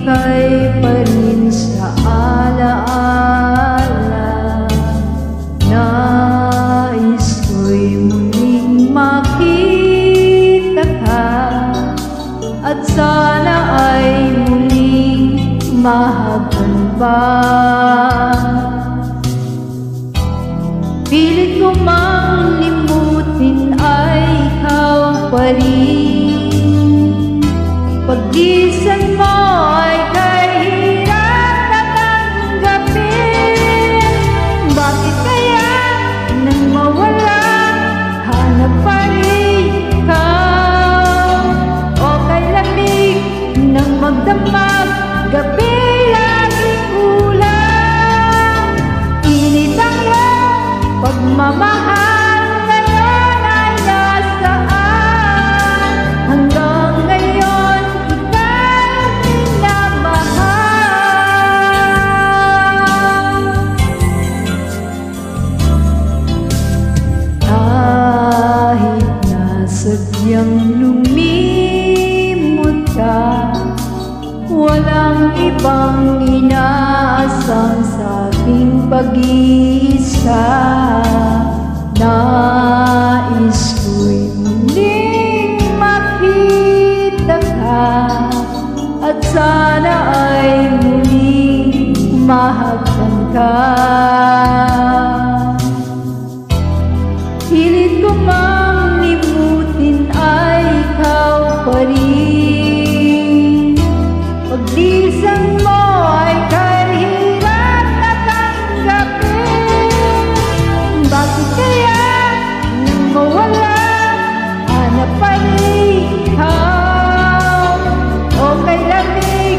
ika'y pa rin sa alaala. Nais ko'y muling makita ka, at sana ay muling mahagan pa. Pilit ko mang limutin ay ikaw pa rin. Pag-isan mo ay kahirap na tanggapin. Bakit kaya nang mawala, hanap pa rin ikaw? O kay lamig nang magdamag, gabi laging kulang. Init ang iyong pagmamahal ngayon ay nasaan? Hanggang ngayon ika'y minamahal. Kahit nasadyang lumimot ka, walang ibang inaasang sa aking pag-iisa. Nais ko'y muling makita ka, at sana ay muling mahagkan ka. Hilit ko mang limutin ay ikaw pa rin. Pag-isan mo ay kahirap na tanggapin. Bakit kaya nang mawala, hanap pa rin ikaw? O kay lamig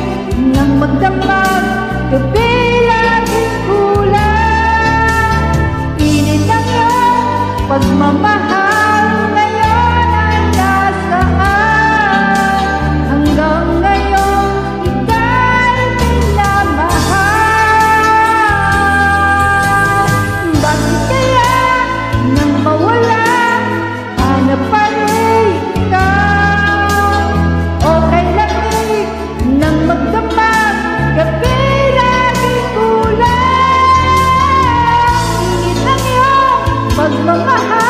nang magdamag, gabi laging kulang. Init ang iyong pagmamahal ngayon ay nasaan? Hanggang ngayon ika'y minamahal. Bakit kaya nang mawala, hanap pa rin ikaw? O kay lamig nang magdamag, gabi laging kulang. Init ang iyong pagmamahal